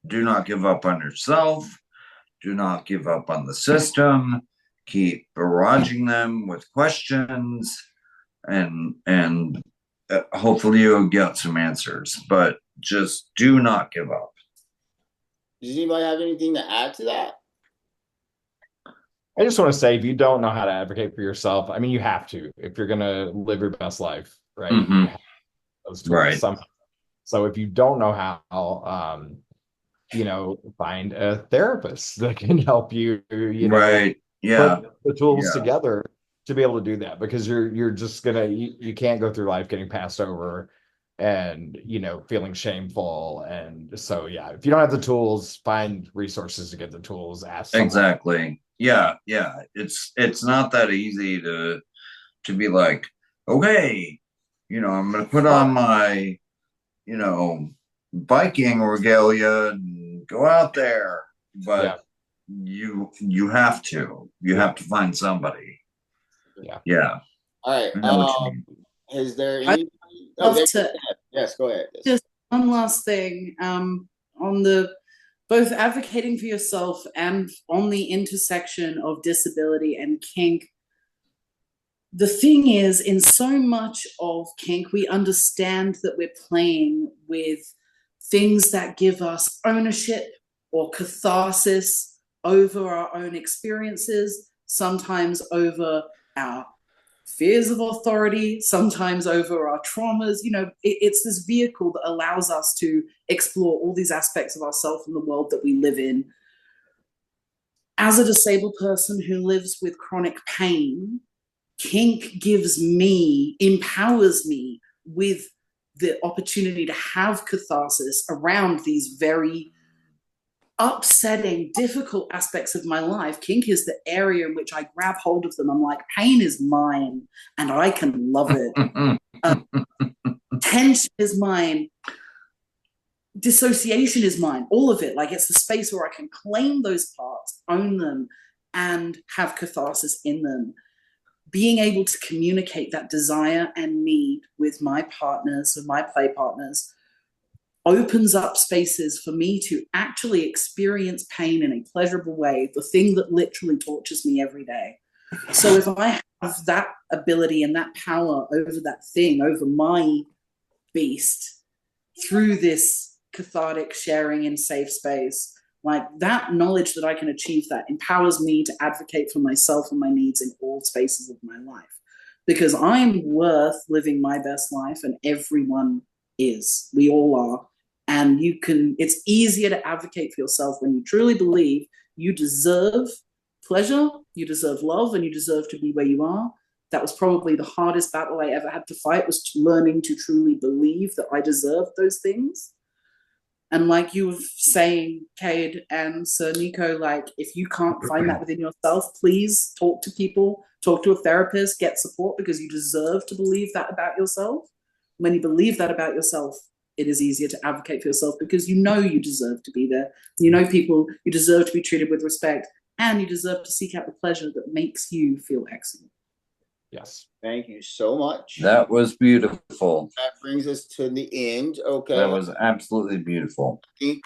Do not give up on yourself. Do not give up on the system. Keep barraging them with questions, and hopefully you'll get some answers. But just do not give up. Does anybody have anything to add to that? I just want to say, if you don't know how to advocate for yourself, I mean, you have to if you're going to live your best life, right? Mm-hmm. You have those tools Right. somehow. So if you don't know how, find a therapist that can help you, Right. Yeah. put the tools Yeah. together to be able to do that, because you're just gonna you can't go through life getting passed over and feeling shameful. And so yeah, if you don't have the tools, find resources to get the tools. Ask someone. Exactly. Yeah. Yeah. It's not that easy to be like, okay, I'm gonna put on my, Viking regalia and go out there. But you have to find somebody. Yeah. Yeah. All I know what you right. mean. Is there I any? love Oh, to yes, go ahead. just one last thing on the both advocating for yourself and on the intersection of disability and kink. The thing is, in so much of kink, we understand that we're playing with things that give us ownership or catharsis over our own experiences, sometimes over our fears of authority, sometimes over our traumas. It's this vehicle that allows us to explore all these aspects of ourselves and the world that we live in. As a disabled person who lives with chronic pain, kink empowers me with the opportunity to have catharsis around these very upsetting, difficult aspects of my life. Kink is the area in which I grab hold of them. I'm like, pain is mine and I can love it. Tension is mine. Dissociation is mine. All of it. Like, it's the space where I can claim those parts, own them, and have catharsis in them. Being able to communicate that desire and need with my partners, with my play partners, opens up spaces for me to actually experience pain in a pleasurable way, the thing that literally tortures me every day. So if I have that ability and that power over that thing, over my beast, through this cathartic sharing in safe space, like, that knowledge that I can achieve that empowers me to advocate for myself and my needs in all spaces of my life, because I'm worth living my best life, and everyone is. We all are. And it's easier to advocate for yourself when you truly believe you deserve pleasure, you deserve love, and you deserve to be where you are. That was probably the hardest battle I ever had to fight, was learning to truly believe that I deserved those things. And like you were saying, Cade and Sir Nico, like, if you can't find that within yourself, please talk to people, talk to a therapist, get support, because you deserve to believe that about yourself. When you believe that about yourself, it is easier to advocate for yourself, because you deserve to be there. You deserve to be treated with respect, and you deserve to seek out the pleasure that makes you feel excellent. Yes. Thank you so much. That was beautiful. That brings us to the end. Okay. That was absolutely beautiful. I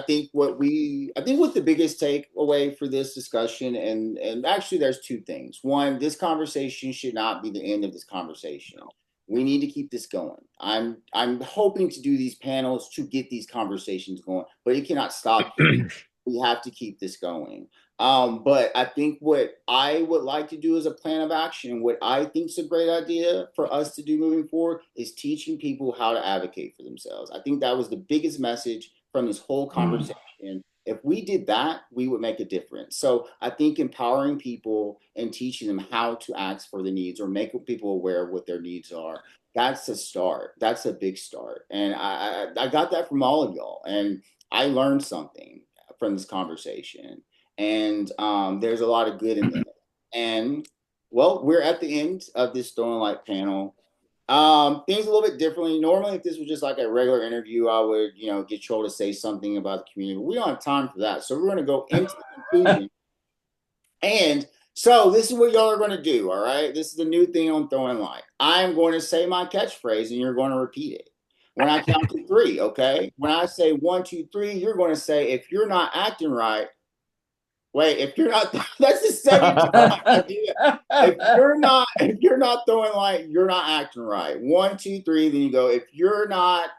think what the biggest takeaway for this discussion, and actually there's two things. One, this conversation should not be the end of this conversation. We need to keep this going. I'm hoping to do these panels to get these conversations going, but it cannot stop here. We have to keep this going. But I think what I would like to do as a plan of action, what I think is a great idea for us to do moving forward, is teaching people how to advocate for themselves. I think that was the biggest message from this whole conversation. If we did that, we would make a difference. So I think empowering people and teaching them how to ask for the needs, or make people aware of what their needs are, that's a start. That's a big start. And I got that from all of y'all. And I learned something from this conversation. And there's a lot of good in it. And Well, we're at the end of this Throwing Light panel. Things a little bit differently. Normally, if this was just like a regular interview, I would, get Troll to say something about the community. But we don't have time for that. So we're going to go into the conclusion. And so this is what y'all are going to do, all right? This is the new thing on Throwing Light. I'm going to say my catchphrase, and you're going to repeat it. When I count to 3, okay? When I say 1, 2, 3, you're going to say, if you're not acting right, wait, if you're not, that's the second time. If you're not throwing light, you're not acting right. 1, 2, 3, then you go, if you're not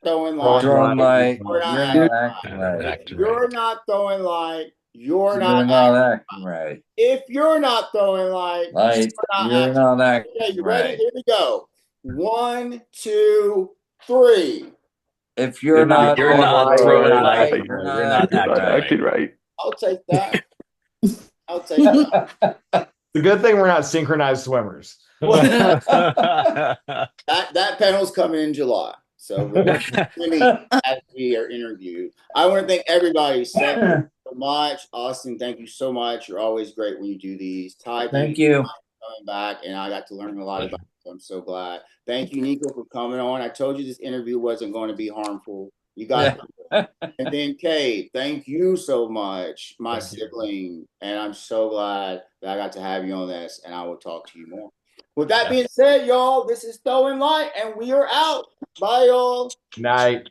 throwing light, Throwing light, you're not you're acting not right. acting right. If you're not throwing light, you're You're not not acting acting right. If you're not throwing light, You're not acting Okay, you right. ready? Here we go. 1, 2, 3. If you're not throwing light, you're you're not acting right. I'll take that. I'll take that. It's a good thing we're not synchronized swimmers. That panel's coming in July. So as we are interviewed. I want to thank everybody. Seth, thank you so much. Austin, thank you so much. You're always great when you do these. Ty, Thank you. For coming back, and I got to learn a lot about you. So I'm so glad. Thank you, Nico, for coming on. I told you this interview wasn't going to be harmful. You got it. And then Cade, thank you so much, my sibling. And I'm so glad that I got to have you on this, and I will talk to you more. With that being said, y'all, this is Throwing Light, and we are out. Bye, y'all. Night.